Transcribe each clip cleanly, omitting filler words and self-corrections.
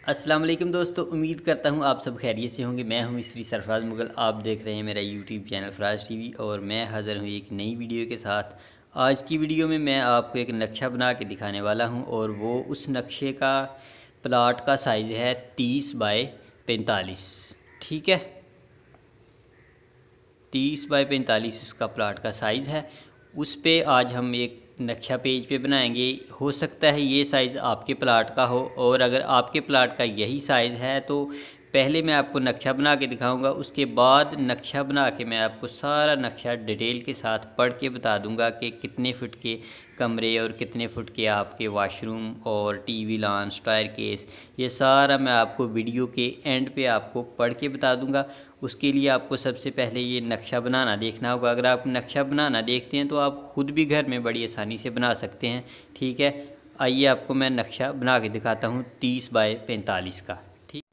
अस्सलाम वालेकुम दोस्तों, उम्मीद करता हूँ आप सब खैरियत से होंगे। मैं हूँ मिस्त्री सरफराज मुगल। आप देख रहे हैं मेरा यूट्यूब चैनल फराज टीवी और मैं हाज़िर हूँ एक नई वीडियो के साथ। आज की वीडियो में मैं आपको एक नक्शा बना के दिखाने वाला हूँ और वो उस नक्शे का प्लाट का साइज़ है 30 बाय 45। ठीक है, 30 बाय 45 उसका प्लाट का साइज़ है। उस पे आज हम एक नक्शा पेज पे बनाएंगे। हो सकता है ये साइज़ आपके प्लाट का हो, और अगर आपके प्लाट का यही साइज़ है तो पहले मैं आपको नक्शा बना के दिखाऊंगा, उसके बाद नक्शा बना के मैं आपको सारा नक्शा डिटेल के साथ पढ़ के बता दूंगा कि कितने फुट के कमरे और कितने फुट के आपके वॉशरूम और टीवी लॉन, स्टायर केस, ये सारा मैं आपको वीडियो के एंड पे आपको पढ़ के बता दूंगा। उसके लिए आपको सबसे पहले ये नक्शा बनाना देखना होगा। अगर आप नक्शा बनाना देखते हैं तो आप ख़ुद भी घर में बड़ी आसानी से बना सकते हैं। ठीक है, आइए आपको मैं नक्शा बना के दिखाता हूँ 30 बाय 45 का। ठीक,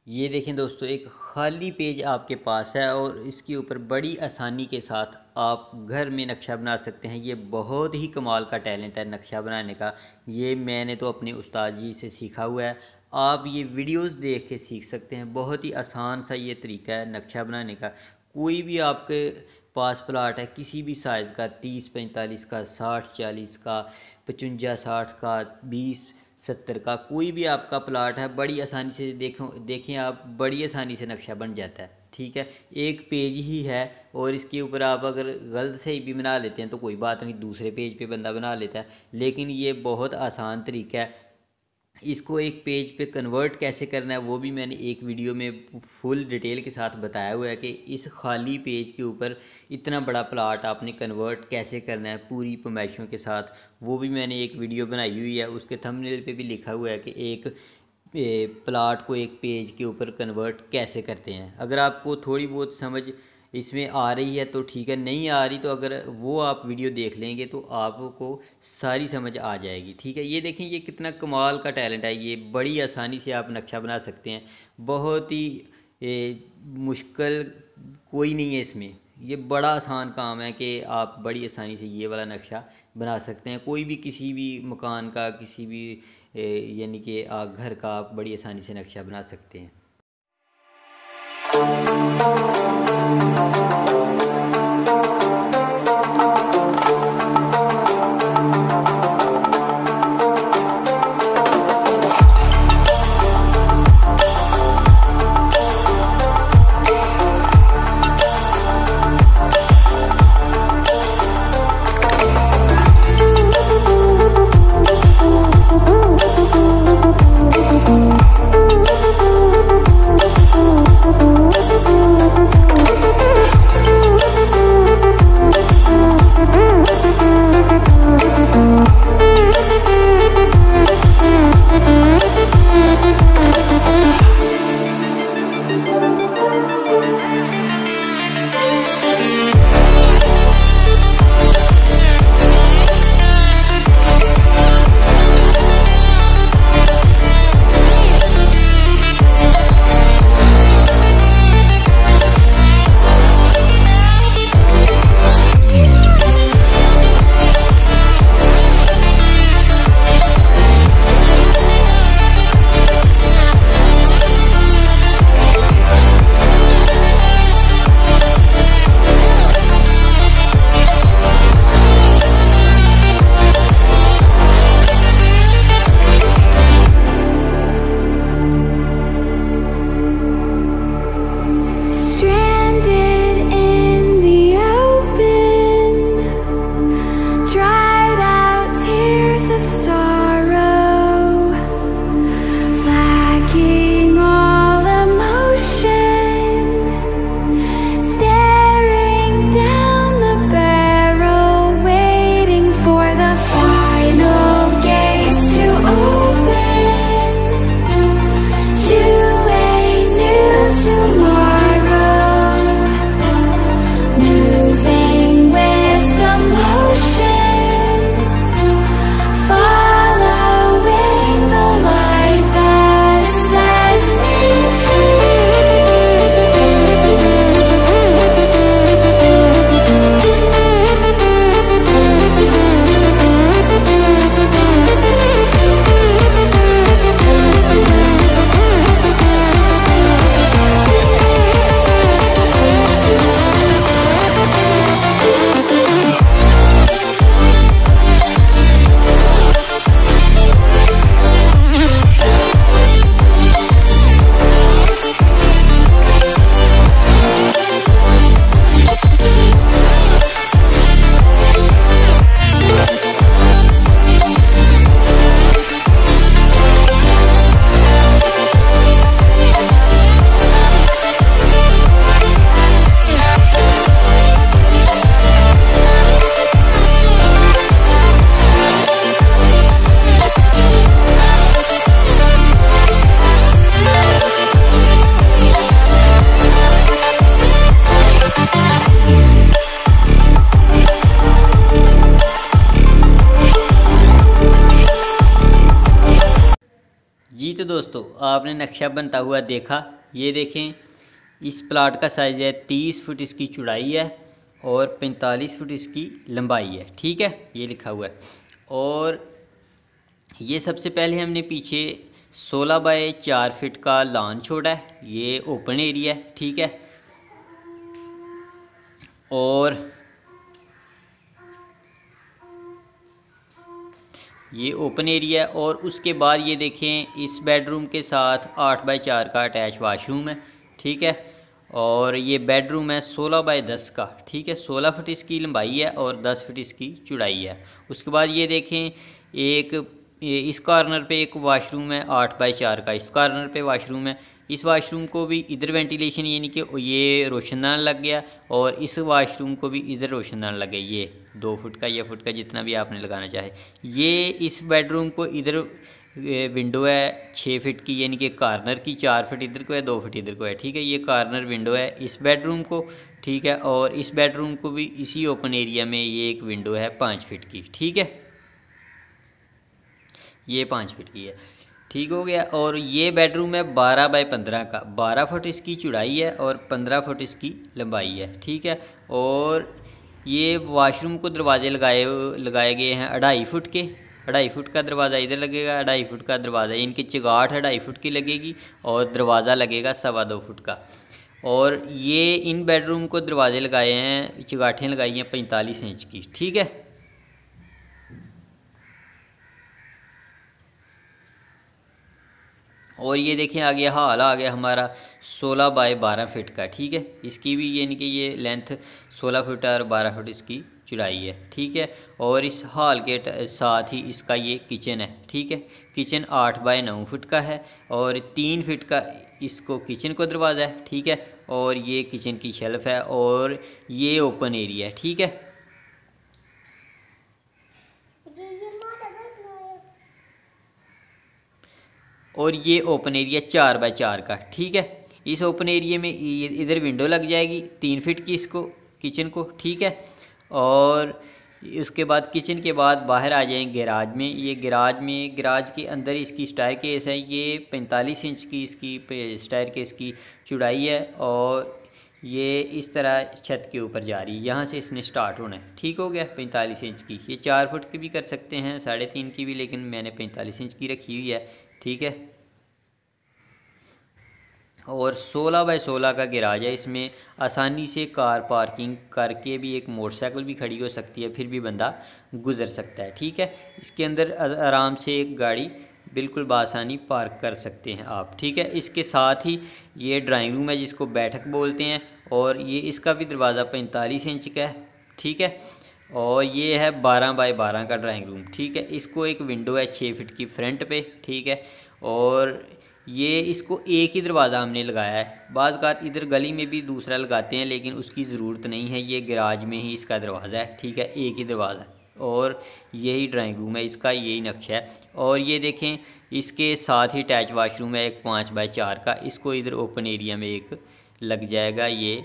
ये देखें दोस्तों, एक ख़ाली पेज आपके पास है और इसके ऊपर बड़ी आसानी के साथ आप घर में नक्शा बना सकते हैं। ये बहुत ही कमाल का टैलेंट है नक्शा बनाने का। ये मैंने तो अपने उस्ताद जी से सीखा हुआ है। आप ये वीडियोस देख के सीख सकते हैं। बहुत ही आसान सा ये तरीका है नक्शा बनाने का। कोई भी आपके पास प्लाट है किसी भी साइज़ का, 30-45 का, 60-40 का, 55-60 का, 20-70 का, कोई भी आपका प्लाट है, बड़ी आसानी से देखें आप, बड़ी आसानी से नक्शा बन जाता है। ठीक है, एक पेज ही है और इसके ऊपर आप अगर गलत से भी बना लेते हैं तो कोई बात नहीं, दूसरे पेज पे बंदा बना लेता है। लेकिन ये बहुत आसान तरीका है। इसको एक पेज पे कन्वर्ट कैसे करना है वो भी मैंने एक वीडियो में फुल डिटेल के साथ बताया हुआ है कि इस खाली पेज के ऊपर इतना बड़ा प्लाट आपने कन्वर्ट कैसे करना है पूरी फरमाइशों के साथ। वो भी मैंने एक वीडियो बनाई हुई है, उसके थंबनेल पे भी लिखा हुआ है कि एक प्लाट को एक पेज के ऊपर कन्वर्ट कैसे करते हैं। अगर आपको थोड़ी बहुत समझ इसमें आ रही है तो ठीक है, नहीं आ रही तो अगर वो आप वीडियो देख लेंगे तो आपको सारी समझ आ जाएगी। ठीक है, ये देखें, ये कितना कमाल का टैलेंट है। ये बड़ी आसानी से आप नक्शा बना सकते हैं। बहुत ही मुश्किल कोई नहीं है इसमें। ये बड़ा आसान काम है कि आप बड़ी आसानी से ये वाला नक्शा बना सकते हैं। कोई भी किसी भी मकान का, किसी भी यानी कि घर का आप बड़ी आसानी से नक्शा बना सकते हैं। जी तो दोस्तों, आपने नक्शा बनता हुआ देखा। ये देखें, इस प्लाट का साइज़ है 30 फुट इसकी चौड़ाई है और 45 फुट इसकी लंबाई है। ठीक है, ये लिखा हुआ है। और ये सबसे पहले हमने पीछे 16 बाय 4 फीट का लॉन छोड़ा है, ये ओपन एरिया है। ठीक है, और ये ओपन एरिया है। और उसके बाद ये देखें, इस बेडरूम के साथ 8 बाय 4 का अटैच वाशरूम है। ठीक है, और ये बेडरूम है 16 बाय 10 का। ठीक है, 16 फुट इसकी लंबाई है और 10 फुट इसकी चौड़ाई है। उसके बाद ये देखें, इस कॉर्नर पे एक वाशरूम है 8 बाय 4 का, इस कॉर्नर पे वाशरूम है। इस वाशरूम को भी इधर वेंटिलेशन, यानी कि ये रोशनदान लग गया, और इस वाशरूम को भी इधर रोशनदान लग गया। ये 2 फुट का या फुट का जितना भी आपने लगाना चाहे। ये इस बेडरूम को इधर विंडो है 6 फीट की, यानी कि कॉर्नर की 4 फीट इधर को है, 2 फीट इधर को है। ठीक है, ये कॉर्नर विंडो है इस बेडरूम को। ठीक है, और इस बेडरूम को भी इसी ओपन एरिया में ये एक विंडो है 5 फीट की। ठीक है, ये 5 फीट की है। ठीक हो गया। और ये बेडरूम है 12 बाय 15 का, 12 फुट इसकी चौड़ाई है और 15 फुट इसकी लंबाई है। ठीक है, और ये वाशरूम को दरवाजे लगाए गए हैं 2.5 फुट के। 2.5 फुट का दरवाज़ा इधर लगेगा, 2.5 फुट का दरवाज़ा, इनकी चिगाट 2.5 फुट की लगेगी और दरवाज़ा लगेगा 2.25 फुट का। और ये इन बेडरूम को दरवाजे लगाए हैं, चिगाटें लगाई हैं 45 इंच की। ठीक है, और ये देखिए आ गया हाल, आ गया हमारा 16 बाय 12 फीट का। ठीक है, इसकी भी यानी कि ये लेंथ 16 फुट और 12 फुट इसकी चौड़ाई है। ठीक है, और इस हॉल के साथ ही इसका ये किचन है। ठीक है, किचन 8 बाय 9 फुट का है और 3 फीट का इसको किचन को दरवाज़ा है। ठीक है, और ये किचन की शेल्फ है और ये ओपन एरिया है। ठीक है, और ये ओपन एरिया 4 बाय 4 का। ठीक है, इस ओपन एरिया में इधर विंडो लग जाएगी 3 फीट की इसको किचन को। ठीक है, और उसके बाद किचन के बाद बाहर आ जाएंगे गैराज में। ये गैराज के अंदर इसकी स्टायर केस है, ये 45 इंच की इसकी स्टायर केस की चौड़ाई है और ये इस तरह छत के ऊपर जा रही है, यहाँ से इसने स्टार्ट होना है। ठीक हो गया, 45 इंच की। ये 4 फुट की भी कर सकते हैं, 3.5 की भी, लेकिन मैंने 45 इंच की रखी हुई है। ठीक है, और 16 बाय 16 का गैराज है। इसमें आसानी से कार पार्किंग करके भी एक मोटरसाइकिल भी खड़ी हो सकती है, फिर भी बंदा गुजर सकता है। ठीक है, इसके अंदर आराम से एक गाड़ी बिल्कुल बासानी पार्क कर सकते हैं आप। ठीक है, इसके साथ ही ये ड्राइंग रूम है जिसको बैठक बोलते हैं, और ये इसका भी दरवाज़ा 45 इंच का है। ठीक है, और ये है 12 बाय 12 का ड्राइंग रूम। ठीक है, इसको एक विंडो है 6 फीट की फ्रंट पे। ठीक है, और ये इसको एक ही दरवाज़ा हमने लगाया है। बाज़ बात इधर गली में भी दूसरा लगाते हैं, लेकिन उसकी ज़रूरत नहीं है, ये गैराज में ही इसका दरवाज़ा है। ठीक है, एक ही दरवाज़ा, और यही ड्राइंग रूम है इसका, यही नक्शा है। और ये देखें, इसके साथ ही अटैच वाशरूम है एक 5 बाय 4 का, इसको इधर ओपन एरिया में एक लग जाएगा ये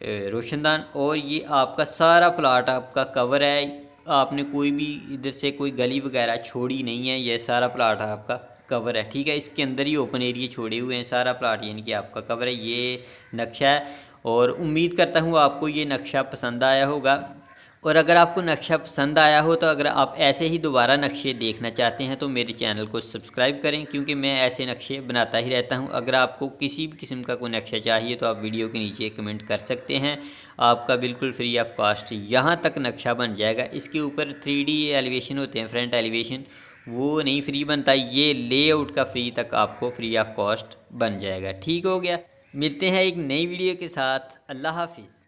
रोशनदान। और ये आपका सारा प्लाट आपका कवर है, आपने कोई भी इधर से कोई गली वगैरह छोड़ी नहीं है, ये सारा प्लाट आपका कवर है। ठीक है, इसके अंदर ही ओपन एरिया छोड़े हुए हैं, सारा प्लाट यानी कि आपका कवर है। ये नक्शा है, और उम्मीद करता हूँ आपको ये नक्शा पसंद आया होगा। और अगर आपको नक्शा पसंद आया हो, तो अगर आप ऐसे ही दोबारा नक्शे देखना चाहते हैं तो मेरे चैनल को सब्सक्राइब करें, क्योंकि मैं ऐसे नक्शे बनाता ही रहता हूं। अगर आपको किसी भी किस्म का कोई नक्शा चाहिए तो आप वीडियो के नीचे कमेंट कर सकते हैं, आपका बिल्कुल फ्री ऑफ कॉस्ट यहाँ तक नक्शा बन जाएगा। इसके ऊपर 3D एलिवेशन होते हैं, फ्रंट एलिवेशन, वो नहीं फ्री बनता, ये लेआउट का फ्री तक आपको फ्री ऑफ कॉस्ट बन जाएगा। ठीक हो गया, मिलते हैं एक नई वीडियो के साथ। अल्लाह हाफिज़।